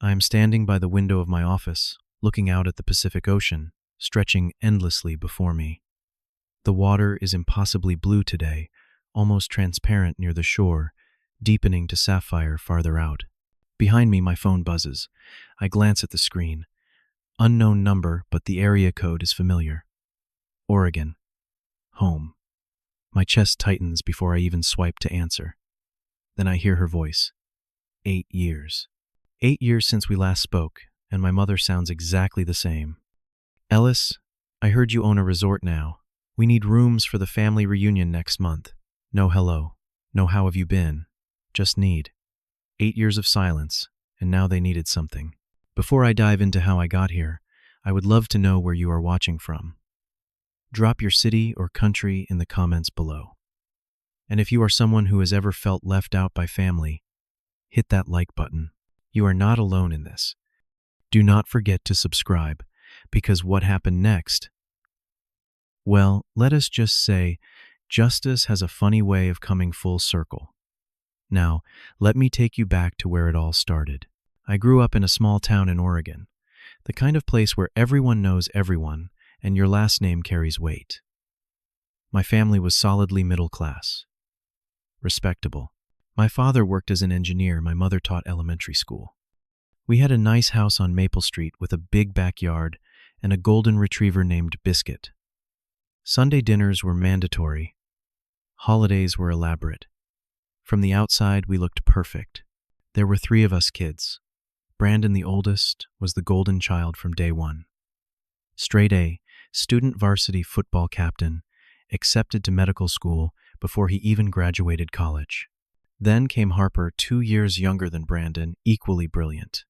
I am standing by the window of my office, looking out at the Pacific Ocean, stretching endlessly before me. The water is impossibly blue today, almost transparent near the shore, deepening to sapphire farther out. Behind me, my phone buzzes. I glance at the screen. Unknown number, but the area code is familiar. Oregon. Home. My chest tightens before I even swipe to answer. Then I hear her voice. 8 years. 8 years since we last spoke, and my mother sounds exactly the same. Ellis, I heard you own a resort now. We need rooms for the family reunion next month. No hello. No how have you been. Just need. 8 years of silence, and now they needed something. Before I dive into how I got here, I would love to know where you are watching from. Drop your city or country in the comments below. And if you are someone who has ever felt left out by family, hit that like button. You are not alone in this. Do not forget to subscribe, because what happened next? Well, let us just say, justice has a funny way of coming full circle. Now, let me take you back to where it all started. I grew up in a small town in Oregon, the kind of place where everyone knows everyone, and your last name carries weight. My family was solidly middle class. Respectable. My father worked as an engineer, my mother taught elementary school. We had a nice house on Maple Street with a big backyard and a golden retriever named Biscuit. Sunday dinners were mandatory. Holidays were elaborate. From the outside, we looked perfect. There were 3 of us kids. Brandon, the oldest, was the golden child from day one. Straight A, student varsity football captain, accepted to medical school before he even graduated college. Then came Harper, 2 years younger than Brandon, equally brilliant.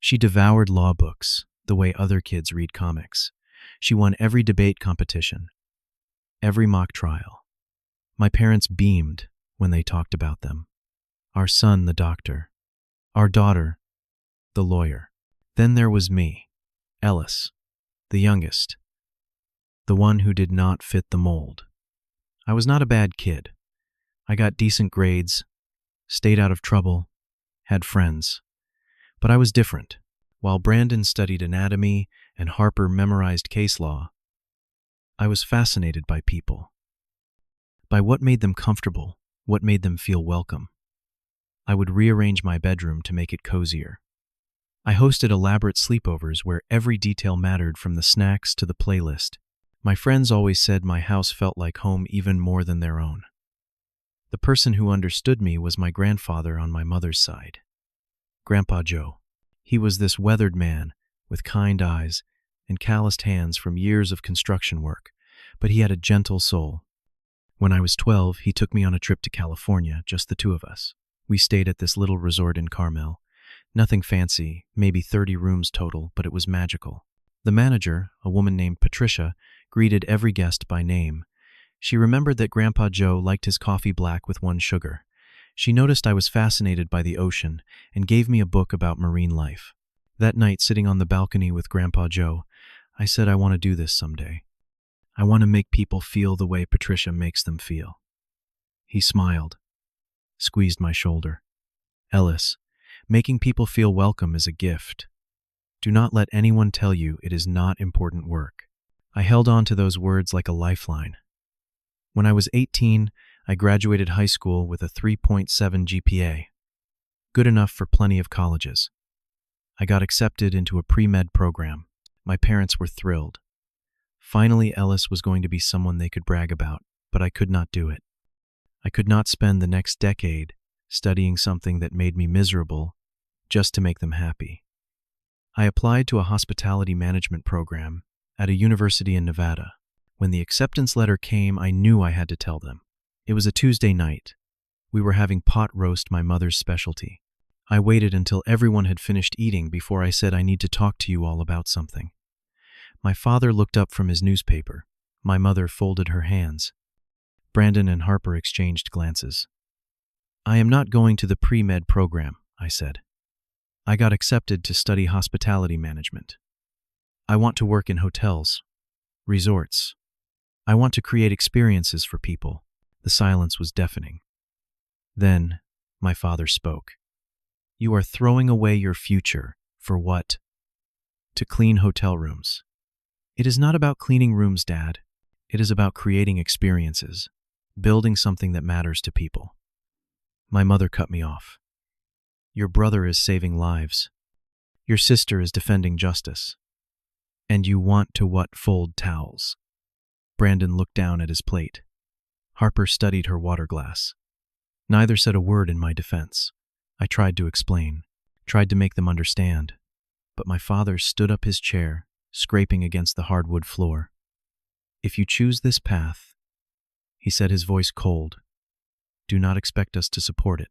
She devoured law books, the way other kids read comics. She won every debate competition, every mock trial. My parents beamed when they talked about them. Our son, the doctor. Our daughter, the lawyer. Then there was me, Ellis, the youngest, the one who did not fit the mold. I was not a bad kid. I got decent grades, stayed out of trouble, had friends. But I was different. While Brandon studied anatomy and Harper memorized case law, I was fascinated by people, by what made them comfortable, what made them feel welcome. I would rearrange my bedroom to make it cozier. I hosted elaborate sleepovers where every detail mattered, from the snacks to the playlist. My friends always said my house felt like home even more than their own. The person who understood me was my grandfather on my mother's side, Grandpa Joe. He was this weathered man with kind eyes and calloused hands from years of construction work, but he had a gentle soul. When I was 12, he took me on a trip to California, just the 2 of us. We stayed at this little resort in Carmel. Nothing fancy, maybe 30 rooms total, but it was magical. The manager, a woman named Patricia, greeted every guest by name. She remembered that Grandpa Joe liked his coffee black with 1 sugar. She noticed I was fascinated by the ocean and gave me a book about marine life. That night, sitting on the balcony with Grandpa Joe, I said I want to do this someday. I want to make people feel the way Patricia makes them feel. He smiled, squeezed my shoulder. Ellis, making people feel welcome is a gift. Do not let anyone tell you it is not important work. I held on to those words like a lifeline. When I was 18, I graduated high school with a 3.7 GPA, good enough for plenty of colleges. I got accepted into a pre-med program. My parents were thrilled. Finally, Ellis was going to be someone they could brag about, but I could not do it. I could not spend the next decade studying something that made me miserable just to make them happy. I applied to a hospitality management program at a university in Nevada. When the acceptance letter came, I knew I had to tell them. It was a Tuesday night. We were having pot roast, my mother's specialty. I waited until everyone had finished eating before I said, I need to talk to you all about something. My father looked up from his newspaper. My mother folded her hands. Brandon and Harper exchanged glances. I am not going to the pre-med program, I said. I got accepted to study hospitality management. I want to work in hotels, resorts. I want to create experiences for people. The silence was deafening. Then, my father spoke. You are throwing away your future. For what? To clean hotel rooms. It is not about cleaning rooms, Dad. It is about creating experiences, building something that matters to people. My mother cut me off. Your brother is saving lives. Your sister is defending justice. And you want to what? Fold towels. Brandon looked down at his plate. Harper studied her water glass. Neither said a word in my defense. I tried to explain, tried to make them understand, but my father stood up his chair, scraping against the hardwood floor. If you choose this path, he said, his voice cold, do not expect us to support it.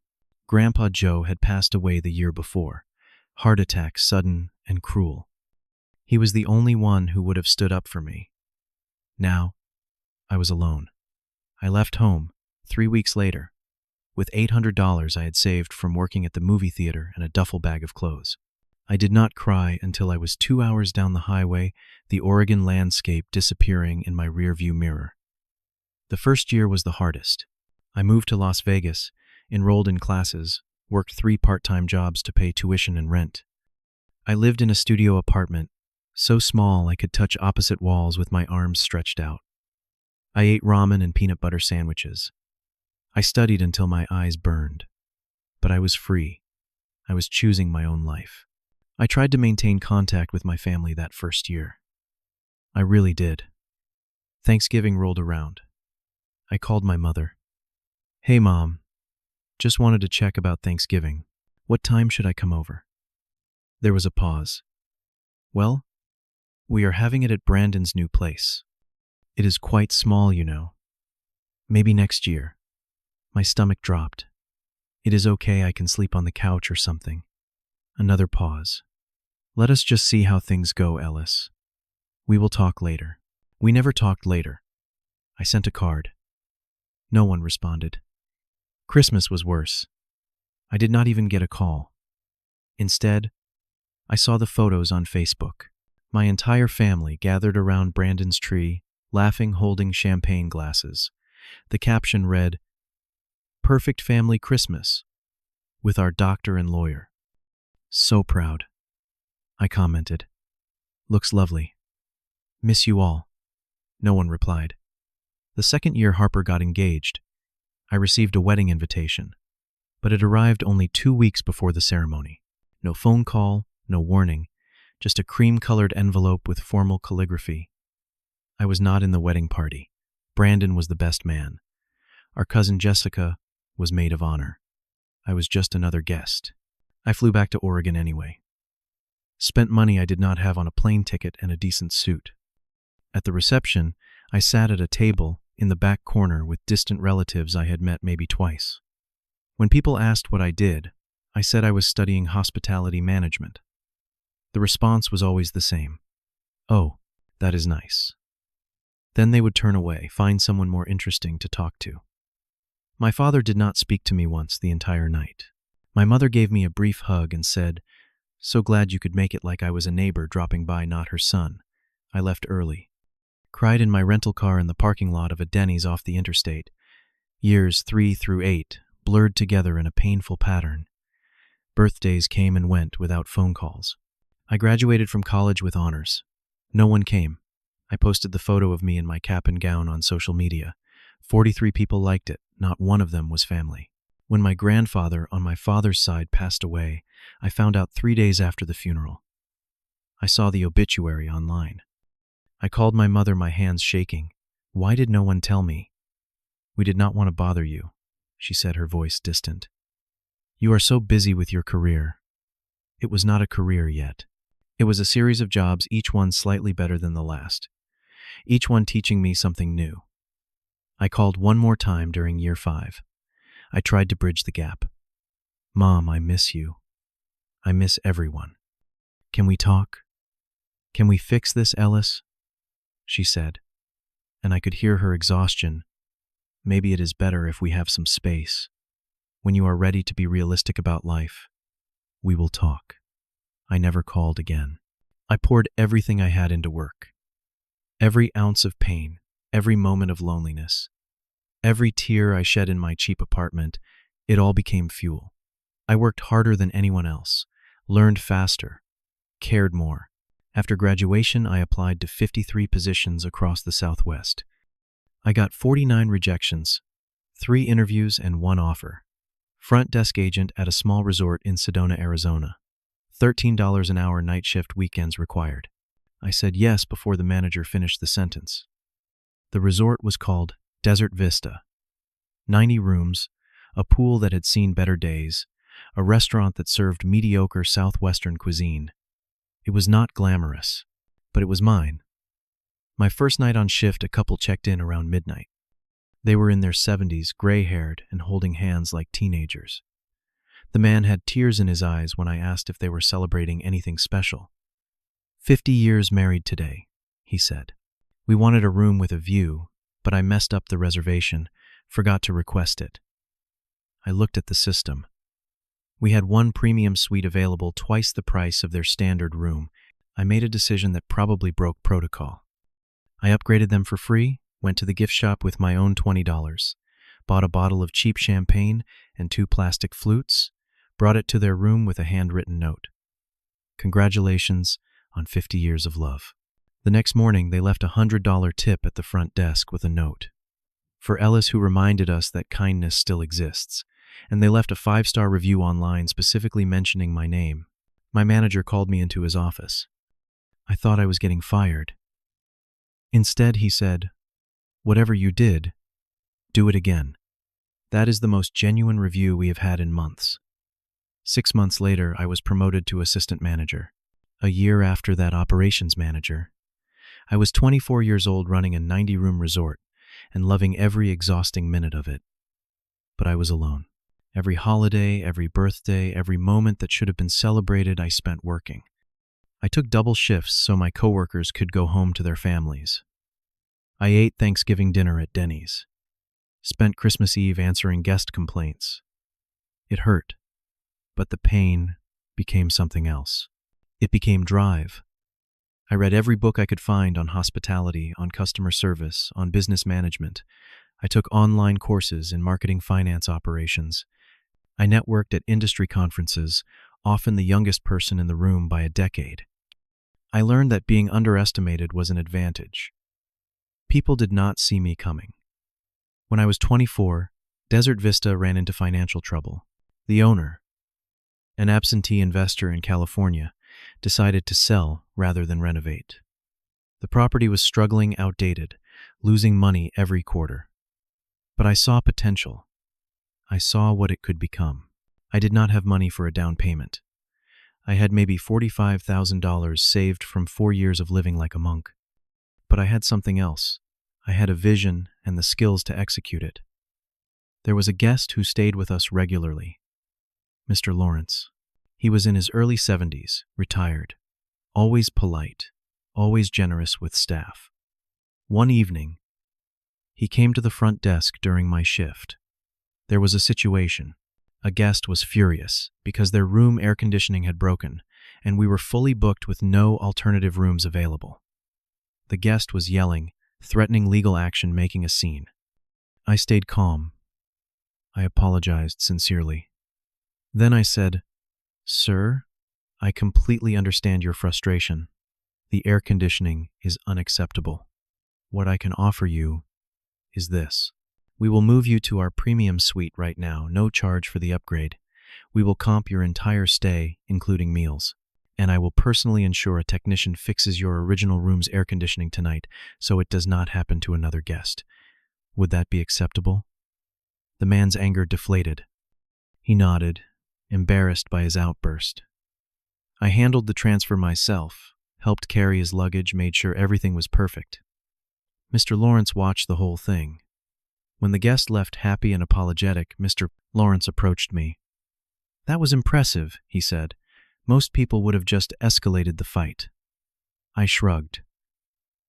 Grandpa Joe had passed away the year before, heart attack, sudden and cruel. He was the only one who would have stood up for me. Now, I was alone. I left home 3 weeks later, with $800 I had saved from working at the movie theater and a duffel bag of clothes. I did not cry until I was 2 hours down the highway, the Oregon landscape disappearing in my rearview mirror. The first year was the hardest. I moved to Las Vegas, enrolled in classes, worked 3 part-time jobs to pay tuition and rent. I lived in a studio apartment, so small I could touch opposite walls with my arms stretched out. I ate ramen and peanut butter sandwiches. I studied until my eyes burned. But I was free. I was choosing my own life. I tried to maintain contact with my family that first year. I really did. Thanksgiving rolled around. I called my mother. Hey, Mom. Just wanted to check about Thanksgiving. What time should I come over? There was a pause. Well, we are having it at Brandon's new place. It is quite small, you know. Maybe next year. My stomach dropped. It is okay, I can sleep on the couch or something. Another pause. Let us just see how things go, Ellis. We will talk later. We never talked later. I sent a card. No one responded. Christmas was worse. I did not even get a call. Instead, I saw the photos on Facebook. My entire family gathered around Brandon's tree, laughing, holding champagne glasses. The caption read, Perfect family Christmas, with our doctor and lawyer. So proud. I commented. Looks lovely. Miss you all. No one replied. The second year Harper got engaged, I received a wedding invitation, but it arrived only 2 weeks before the ceremony. No phone call, no warning, just a cream-colored envelope with formal calligraphy. I was not in the wedding party. Brandon was the best man. Our cousin Jessica was maid of honor. I was just another guest. I flew back to Oregon anyway. Spent money I did not have on a plane ticket and a decent suit. At the reception, I sat at a table in the back corner with distant relatives I had met maybe twice. When people asked what I did, I said I was studying hospitality management. The response was always the same. Oh, that is nice. Then they would turn away, find someone more interesting to talk to. My father did not speak to me once the entire night. My mother gave me a brief hug and said, So glad you could make it, like I was a neighbor dropping by, not her son. I left early. Cried in my rental car in the parking lot of a Denny's off the interstate. Years 3 through 8 blurred together in a painful pattern. Birthdays came and went without phone calls. I graduated from college with honors. No one came. I posted the photo of me in my cap and gown on social media. 43 people liked it. Not one of them was family. When my grandfather on my father's side passed away, I found out 3 days after the funeral. I saw the obituary online. I called my mother, my hands shaking. Why did no one tell me? We did not want to bother you, she said, her voice distant. You are so busy with your career. It was not a career yet. It was a series of jobs, each one slightly better than the last. Each one teaching me something new. I called one more time during year 5. I tried to bridge the gap. Mom, I miss you. I miss everyone. Can we talk? Can we fix this, Ellis? She said, and I could hear her exhaustion. Maybe it is better if we have some space. When you are ready to be realistic about life, we will talk. I never called again. I poured everything I had into work. Every ounce of pain, every moment of loneliness, every tear I shed in my cheap apartment, it all became fuel. I worked harder than anyone else, learned faster, cared more. After graduation, I applied to 53 positions across the Southwest. I got 49 rejections, 3 interviews, and 1 offer. Front desk agent at a small resort in Sedona, Arizona. $13 an hour, night shift, weekends required. I said yes before the manager finished the sentence. The resort was called Desert Vista. 90 rooms, a pool that had seen better days, a restaurant that served mediocre Southwestern cuisine. It was not glamorous, but it was mine. My first night on shift, a couple checked in around midnight. They were in their 70s, gray-haired and holding hands like teenagers. The man had tears in his eyes when I asked if they were celebrating anything special. 50 years married today, he said. We wanted a room with a view, but I messed up the reservation, forgot to request it. I looked at the system. We had 1 premium suite available, twice the price of their standard room. I made a decision that probably broke protocol. I upgraded them for free, went to the gift shop with my own $20, bought a bottle of cheap champagne and 2 plastic flutes, brought it to their room with a handwritten note. Congratulations on 50 years of love. The next morning, they left a $100 tip at the front desk with a note. For Ellis, who reminded us that kindness still exists, and they left a 5-star review online specifically mentioning my name. My manager called me into his office. I thought I was getting fired. Instead, he said, "Whatever you did, do it again." That is the most genuine review we have had in months. 6 months later, I was promoted to assistant manager. A year after that, operations manager. I was 24 years old, running a 90-room resort and loving every exhausting minute of it. But I was alone. Every holiday, every birthday, every moment that should have been celebrated, I spent working. I took double shifts so my coworkers could go home to their families. I ate Thanksgiving dinner at Denny's. Spent Christmas Eve answering guest complaints. It hurt, but the pain became something else. It became drive. I read every book I could find on hospitality, on customer service, on business management. I took online courses in marketing, finance, operations. I networked at industry conferences, often the youngest person in the room by a decade. I learned that being underestimated was an advantage. People did not see me coming. When I was 24, Desert Vista ran into financial trouble. The owner, an absentee investor in California, decided to sell rather than renovate. The property was struggling, outdated, losing money every quarter. But I saw potential. I saw what it could become. I did not have money for a down payment. I had maybe $45,000 saved from 4 years of living like a monk. But I had something else. I had a vision and the skills to execute it. There was a guest who stayed with us regularly, Mr. Lawrence. He was in his early 70s, retired, always polite, always generous with staff. One evening, he came to the front desk during my shift. There was a situation. A guest was furious because their room air conditioning had broken, and we were fully booked with no alternative rooms available. The guest was yelling, threatening legal action, making a scene. I stayed calm. I apologized sincerely. Then I said, "Sir, I completely understand your frustration. The air conditioning is unacceptable. What I can offer you is this. We will move you to our premium suite right now, no charge for the upgrade. We will comp your entire stay, including meals. And I will personally ensure a technician fixes your original room's air conditioning tonight so it does not happen to another guest. Would that be acceptable?" The man's anger deflated. He nodded, embarrassed by his outburst. I handled the transfer myself, helped carry his luggage, made sure everything was perfect. Mr. Lawrence watched the whole thing. When the guest left happy and apologetic, Mr. Lawrence approached me. "That was impressive," he said. "Most people would have just escalated the fight." I shrugged.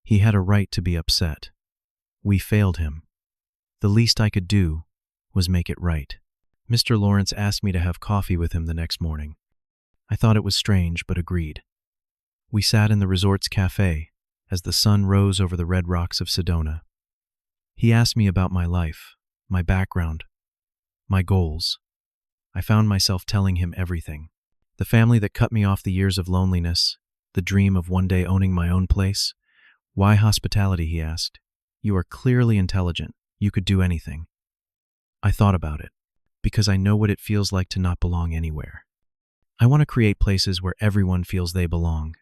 He had a right to be upset. We failed him. The least I could do was make it right. Mr. Lawrence asked me to have coffee with him the next morning. I thought it was strange, but agreed. We sat in the resort's cafe as the sun rose over the red rocks of Sedona. He asked me about my life, my background, my goals. I found myself telling him everything. The family that cut me off, the years of loneliness, the dream of one day owning my own place. Why hospitality, he asked. You are clearly intelligent. You could do anything. I thought about it, because I know what it feels like to not belong anywhere. I want to create places where everyone feels they belong.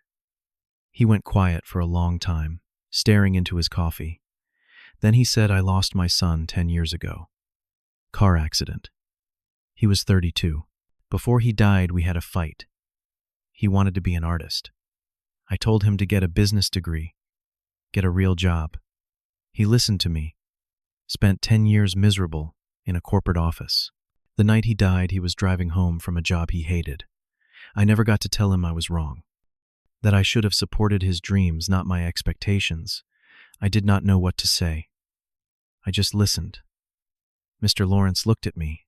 He went quiet for a long time, staring into his coffee. Then he said, I lost my son 10 years ago. Car accident. He was 32. Before he died, we had a fight. He wanted to be an artist. I told him to get a business degree, get a real job. He listened to me, spent 10 years miserable in a corporate office. The night he died, he was driving home from a job he hated. I never got to tell him I was wrong, that I should have supported his dreams, not my expectations. I did not know what to say. I just listened. Mr. Lawrence looked at me.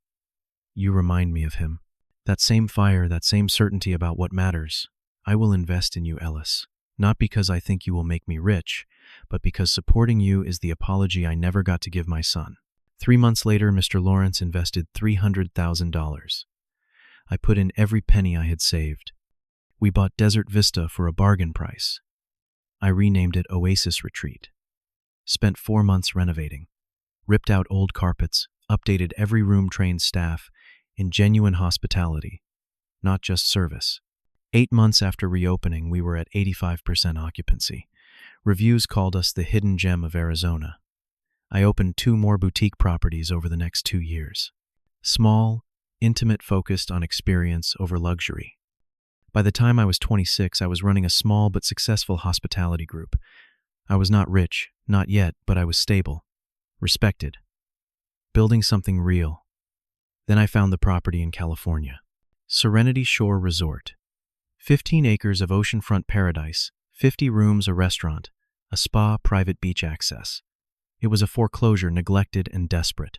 You remind me of him. That same fire, that same certainty about what matters. I will invest in you, Ellis. Not because I think you will make me rich, but because supporting you is the apology I never got to give my son. 3 months later, Mr. Lawrence invested $300,000. I put in every penny I had saved. We bought Desert Vista for a bargain price. I renamed it Oasis Retreat. Spent 4 months renovating. Ripped out old carpets, updated every room, trained staff in genuine hospitality, not just service. 8 months after reopening, we were at 85% occupancy. Reviews called us the hidden gem of Arizona. I opened 2 more boutique properties over the next 2 years. Small, intimate, focused on experience over luxury. By the time I was 26, I was running a small but successful hospitality group. I was not rich, not yet, but I was stable, respected, building something real. Then I found the property in California. Serenity Shore Resort. 15 acres of oceanfront paradise, 50 rooms, a restaurant, a spa, private beach access. It was a foreclosure, neglected and desperate.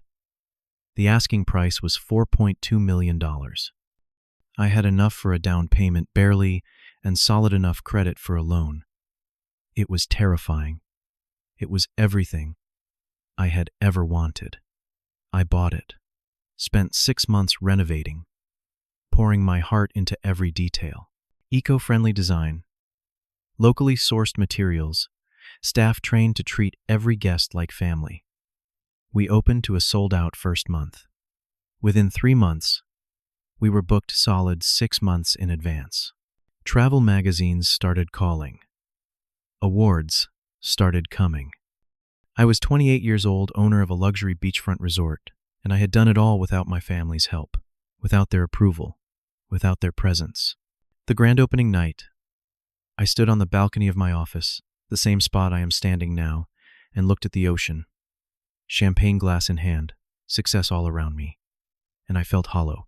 The asking price was $4.2 million. I had enough for a down payment, barely, and solid enough credit for a loan. It was terrifying. It was everything I had ever wanted. I bought it. Spent 6 months renovating, pouring my heart into every detail. Eco-friendly design, locally sourced materials, staff trained to treat every guest like family. We opened to a sold-out first month. Within 3 months, we were booked solid 6 months in advance. Travel magazines started calling. Awards started coming. I was 28 years old, owner of a luxury beachfront resort, and I had done it all without my family's help, without their approval, without their presence. The grand opening night, I stood on the balcony of my office, the same spot I am standing now, and looked at the ocean, champagne glass in hand, success all around me, and I felt hollow,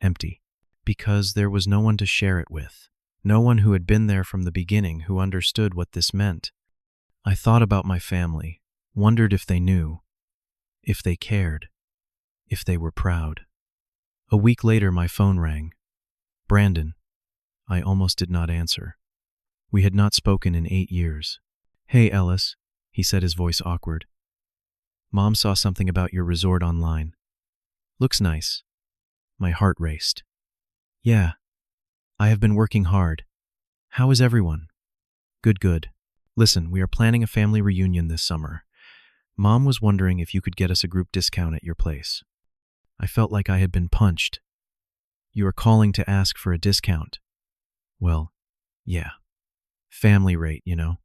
empty, because there was no one to share it with, no one who had been there from the beginning, who understood what this meant. I thought about my family, wondered if they knew, if they cared, if they were proud. A week later, my phone rang. Brandon. I almost did not answer. We had not spoken in 8 years. Hey, Ellis, he said, his voice awkward. Mom saw something about your resort online. Looks nice. My heart raced. Yeah, I have been working hard. How is everyone? Good. Listen, we are planning a family reunion this summer. Mom was wondering if you could get us a group discount at your place. I felt like I had been punched. You are calling to ask for a discount. Well, yeah. Family rate, you know.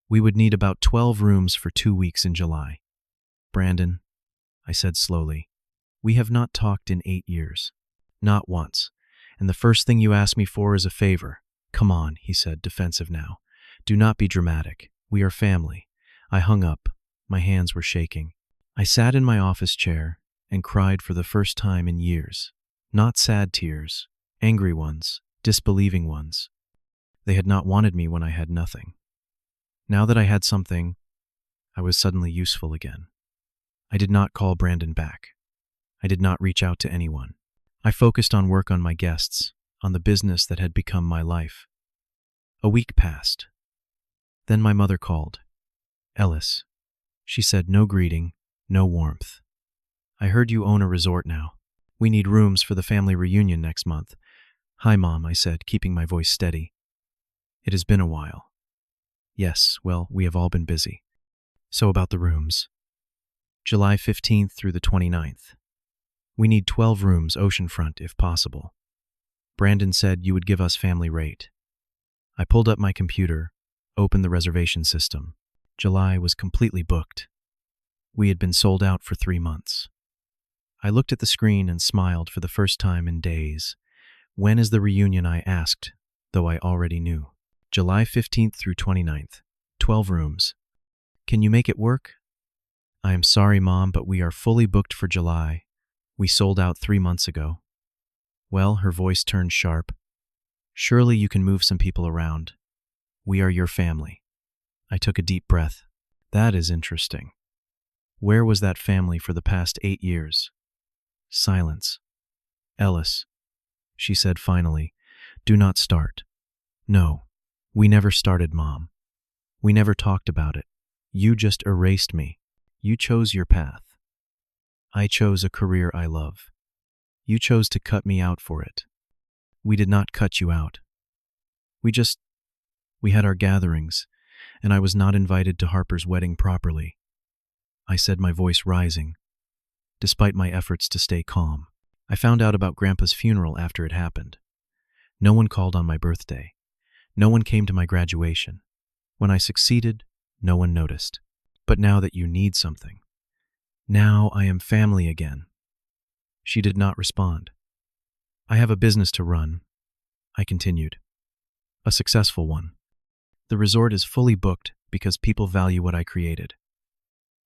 We would need about 12 rooms for 2 weeks in July. Brandon, I said slowly, we have not talked in 8 years. Not once. And the first thing you ask me for is a favor. Come on, he said, defensive now. Do not be dramatic. We are family. I hung up. My hands were shaking. I sat in my office chair and cried for the first time in years. Not sad tears, angry ones, disbelieving ones. They had not wanted me when I had nothing. Now that I had something, I was suddenly useful again. I did not call Brandon back. I did not reach out to anyone. I focused on work, on my guests, on the business that had become my life. A week passed. Then my mother called. Ellis. She said, no greeting, no warmth. I heard you own a resort now. We need rooms for the family reunion next month. Hi, Mom, I said, keeping my voice steady. It has been a while. Yes, well, we have all been busy. So about the rooms. July 15th through the 29th. We need 12 rooms oceanfront if possible. Brandon said you would give us family rate. I pulled up my computer, opened the reservation system. July was completely booked. We had been sold out for 3 months. I looked at the screen and smiled for the first time in days. When is the reunion, I asked, though I already knew. July 15th through 29th. 12 rooms. Can you make it work? I am sorry, Mom, but we are fully booked for July. We sold out 3 months ago. Well, her voice turned sharp. Surely you can move some people around. We are your family. I took a deep breath. That is interesting. Where was that family for the past 8 years? Silence. Ellis, she said finally, do not start. No, we never started, Mom. We never talked about it. You just erased me. You chose your path. I chose a career I love. You chose to cut me out for it. We did not cut you out. We had our gatherings, and I was not invited to Harper's wedding properly. I said, my voice rising, despite my efforts to stay calm. I found out about Grandpa's funeral after it happened. No one called on my birthday. No one came to my graduation. When I succeeded, no one noticed. But now that you need something, now I am family again. She did not respond. I have a business to run, I continued. A successful one. The resort is fully booked because people value what I created.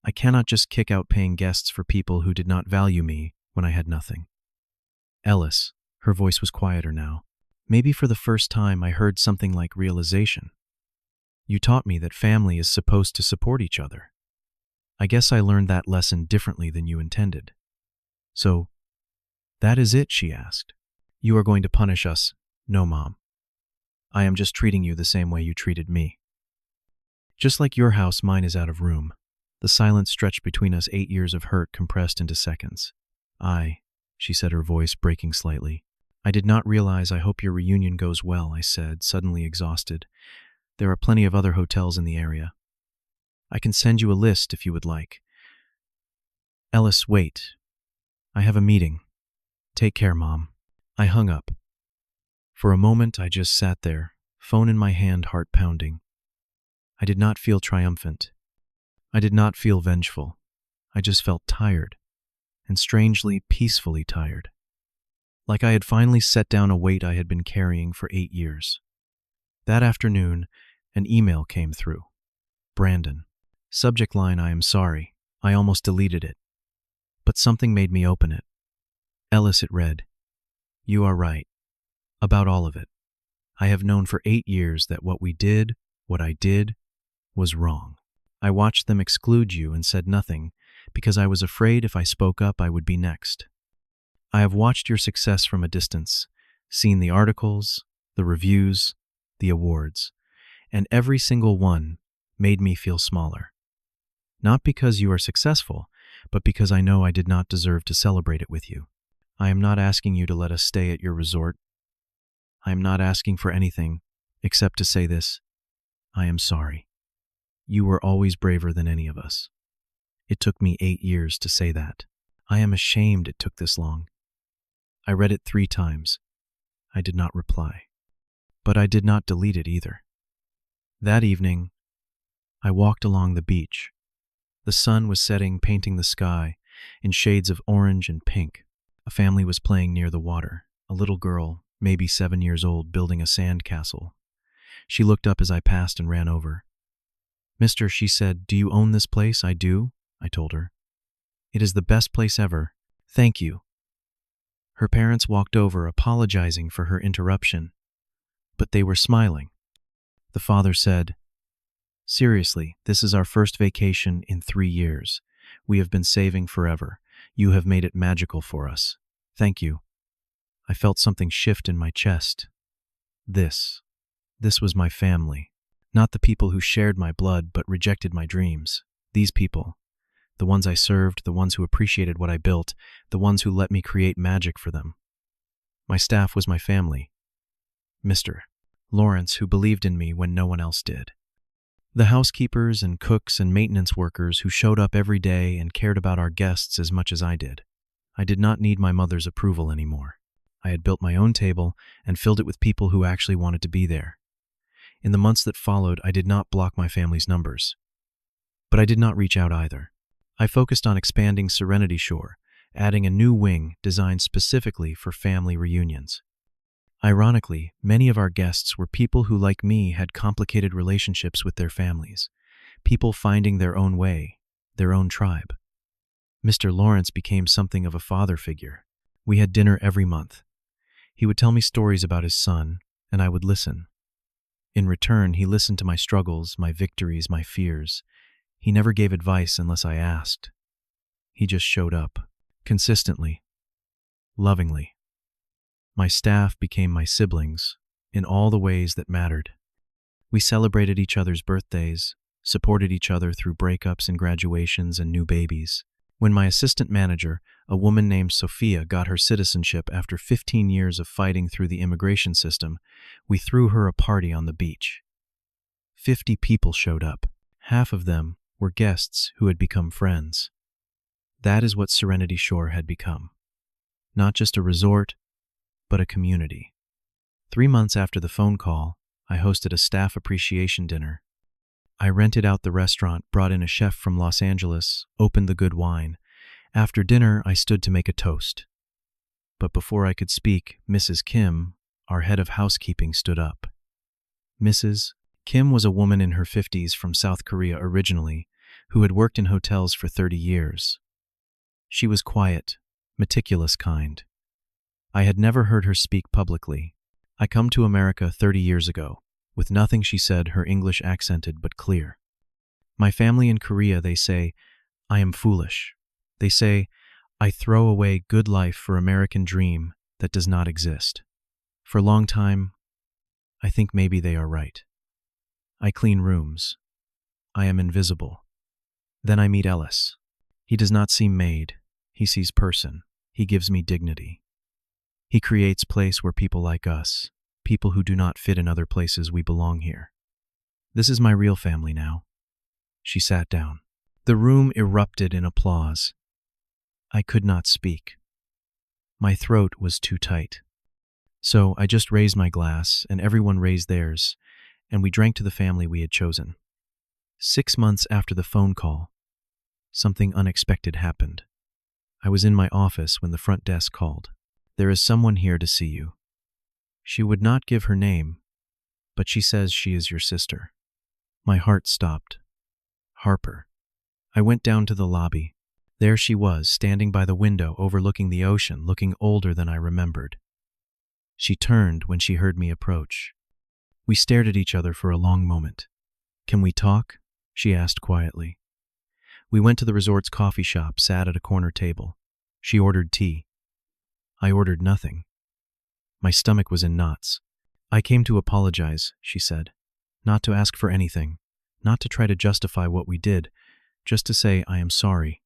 I cannot just kick out paying guests for people who did not value me when I had nothing. Ellis, her voice was quieter now. Maybe for the first time I heard something like realization. You taught me that family is supposed to support each other. I guess I learned that lesson differently than you intended. So, that is it, she asked. You are going to punish us? No, Mom. I am just treating you the same way you treated me. Just like your house, mine is out of room. The silence stretched between us, 8 years of hurt compressed into seconds. She said, her voice breaking slightly. I did not realize. I hope your reunion goes well, I said, suddenly exhausted. There are plenty of other hotels in the area. I can send you a list if you would like. Ellis, wait. I have a meeting. Take care, Mom. I hung up. For a moment, I just sat there, phone in my hand, heart pounding. I did not feel triumphant. I did not feel vengeful. I just felt tired, and strangely, peacefully tired. Like I had finally set down a weight I had been carrying for 8 years. That afternoon, an email came through. Brandon. Subject line, I am sorry. I almost deleted it. But something made me open it. Ellis, it read. You are right. About all of it. I have known for 8 years that what I did, was wrong. I watched them exclude you and said nothing because I was afraid if I spoke up I would be next. I have watched your success from a distance, seen the articles, the reviews, the awards, and every single one made me feel smaller. Not because you are successful, but because I know I did not deserve to celebrate it with you. I am not asking you to let us stay at your resort. I am not asking for anything except to say this. I am sorry. You were always braver than any of us. It took me 8 years to say that. I am ashamed it took this long. I read it 3 times. I did not reply. But I did not delete it either. That evening, I walked along the beach. The sun was setting, painting the sky in shades of orange and pink. A family was playing near the water. A little girl, maybe 7 years old, building a sand castle. She looked up as I passed and ran over. Mister, she said, do you own this place? I do, I told her. It is the best place ever. Thank you. Her parents walked over, apologizing for her interruption, but they were smiling. The father said, seriously, this is our first vacation in 3 years. We have been saving forever. You have made it magical for us. Thank you. I felt something shift in my chest. This was my family. Not the people who shared my blood but rejected my dreams. These people, the ones I served, the ones who appreciated what I built, the ones who let me create magic for them. My staff was my family. Mr. Lawrence, who believed in me when no one else did. The housekeepers and cooks and maintenance workers who showed up every day and cared about our guests as much as I did. I did not need my mother's approval anymore. I had built my own table and filled it with people who actually wanted to be there. In the months that followed, I did not block my family's numbers. But I did not reach out either. I focused on expanding Serenity Shore, adding a new wing designed specifically for family reunions. Ironically, many of our guests were people who, like me, had complicated relationships with their families, people finding their own way, their own tribe. Mr. Lawrence became something of a father figure. We had dinner every month. He would tell me stories about his son, and I would listen. In return, he listened to my struggles, my victories, my fears. He never gave advice unless I asked. He just showed up, consistently, lovingly. My staff became my siblings in all the ways that mattered. We celebrated each other's birthdays, supported each other through breakups and graduations and new babies. When my assistant manager, a woman named Sophia, got her citizenship after 15 years of fighting through the immigration system, we threw her a party on the beach. 50 people showed up. Half of them were guests who had become friends. That is what Serenity Shore had become. Not just a resort, but a community. 3 months after the phone call, I hosted a staff appreciation dinner. I rented out the restaurant, brought in a chef from Los Angeles, opened the good wine. After dinner, I stood to make a toast. But before I could speak, Mrs. Kim, our head of housekeeping, stood up. Mrs. Kim was a woman in her 50s from South Korea originally, who had worked in hotels for 30 years. She was quiet, meticulous kind. I had never heard her speak publicly. I come to America 30 years ago. With nothing she said, her English accented but clear. My family in Korea, they say, I am foolish. They say, I throw away good life for American dream that does not exist. For a long time, I think maybe they are right. I clean rooms. I am invisible. Then I meet Ellis. He does not see maid. He sees person. He gives me dignity. He creates place where people like us, people who do not fit in other places, we belong here. This is my real family now. She sat down. The room erupted in applause. I could not speak. My throat was too tight. So I just raised my glass, and everyone raised theirs, and we drank to the family we had chosen. 6 months after the phone call, something unexpected happened. I was in my office when the front desk called. There is someone here to see you. She would not give her name, but she says she is your sister. My heart stopped. Harper. I went down to the lobby. There she was, standing by the window overlooking the ocean, looking older than I remembered. She turned when she heard me approach. We stared at each other for a long moment. Can we talk? She asked quietly. We went to the resort's coffee shop, sat at a corner table. She ordered tea. I ordered nothing. My stomach was in knots. I came to apologize, she said. Not to ask for anything, not to try to justify what we did, just to say I am sorry.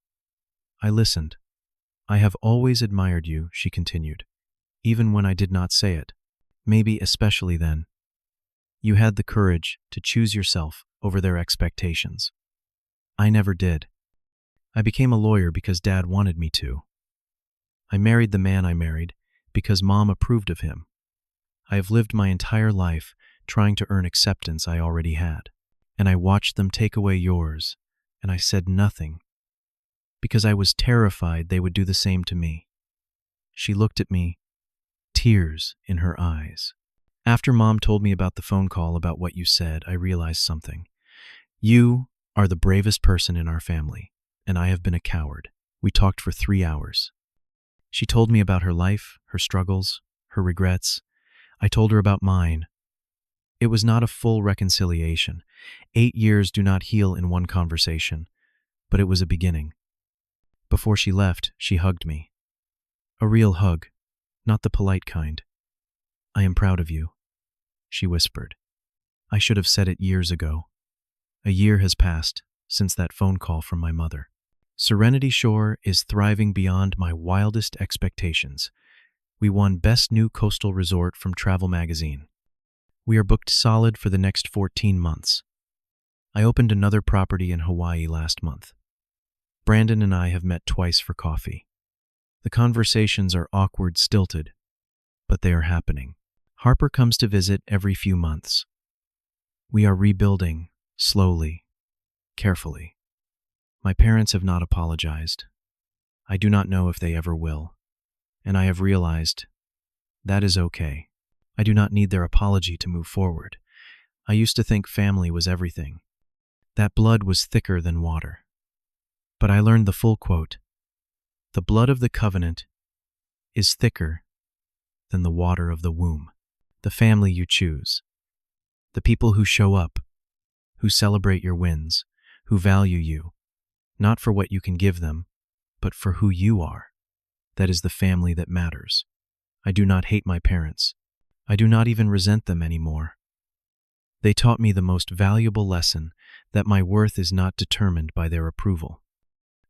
I listened. I have always admired you, she continued, even when I did not say it, maybe especially then. You had the courage to choose yourself over their expectations. I never did. I became a lawyer because Dad wanted me to. I married the man I married because Mom approved of him. I have lived my entire life trying to earn acceptance I already had, and I watched them take away yours, and I said nothing, because I was terrified they would do the same to me. She looked at me, tears in her eyes. After Mom told me about the phone call, about what you said, I realized something. You are the bravest person in our family, and I have been a coward. We talked for 3 hours. She told me about her life, her struggles, her regrets. I told her about mine. It was not a full reconciliation. 8 years do not heal in one conversation, but it was a beginning. Before she left, she hugged me. A real hug, not the polite kind. I am proud of you, she whispered. I should have said it years ago. A year has passed since that phone call from my mother. Serenity Shore is thriving beyond my wildest expectations. We won Best New Coastal Resort from Travel Magazine. We are booked solid for the next 14 months. I opened another property in Hawaii last month. Brandon and I have met twice for coffee. The conversations are awkward, stilted, but they are happening. Harper comes to visit every few months. We are rebuilding, slowly, carefully. My parents have not apologized. I do not know if they ever will. And I have realized that is okay. I do not need their apology to move forward. I used to think family was everything. That blood was thicker than water. But I learned the full quote. The blood of the covenant is thicker than the water of the womb. The family you choose. The people who show up, who celebrate your wins, who value you, not for what you can give them, but for who you are. That is the family that matters. I do not hate my parents. I do not even resent them anymore. They taught me the most valuable lesson, that my worth is not determined by their approval.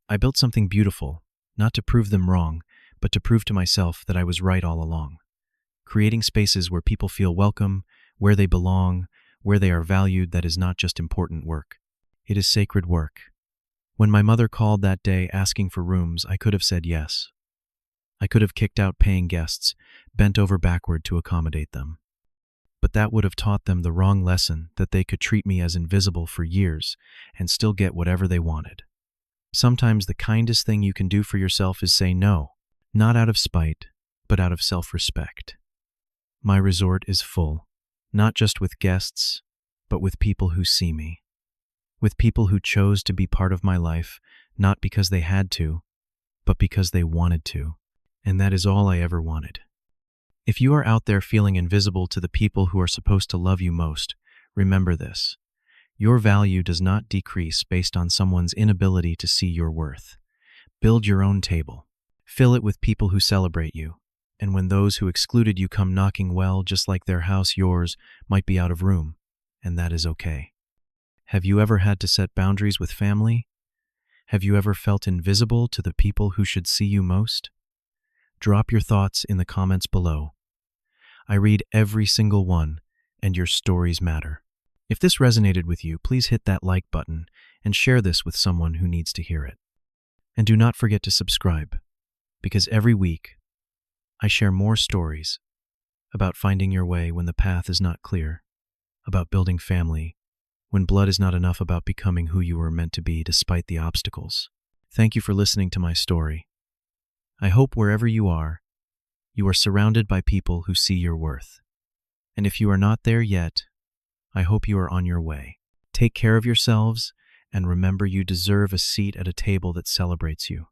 I built something beautiful, not to prove them wrong, but to prove to myself that I was right all along. Creating spaces where people feel welcome, where they belong, where they are valued, that is not just important work. It is sacred work. When my mother called that day asking for rooms, I could have said yes. I could have kicked out paying guests, bent over backward to accommodate them. But that would have taught them the wrong lesson, that they could treat me as invisible for years and still get whatever they wanted. Sometimes the kindest thing you can do for yourself is say no, not out of spite, but out of self-respect. My resort is full, not just with guests, but with people who see me. With people who chose to be part of my life, not because they had to, but because they wanted to. And that is all I ever wanted. If you are out there feeling invisible to the people who are supposed to love you most, remember this. Your value does not decrease based on someone's inability to see your worth. Build your own table. Fill it with people who celebrate you. And when those who excluded you come knocking, well, just like their house, yours might be out of room. And that is okay. Have you ever had to set boundaries with family? Have you ever felt invisible to the people who should see you most? Drop your thoughts in the comments below. I read every single one, and your stories matter. If this resonated with you, please hit that like button and share this with someone who needs to hear it. And do not forget to subscribe, because every week I share more stories about finding your way when the path is not clear, about building family when blood is not enough, about becoming who you were meant to be despite the obstacles. Thank you for listening to my story. I hope wherever you are surrounded by people who see your worth. And if you are not there yet, I hope you are on your way. Take care of yourselves, and remember, you deserve a seat at a table that celebrates you.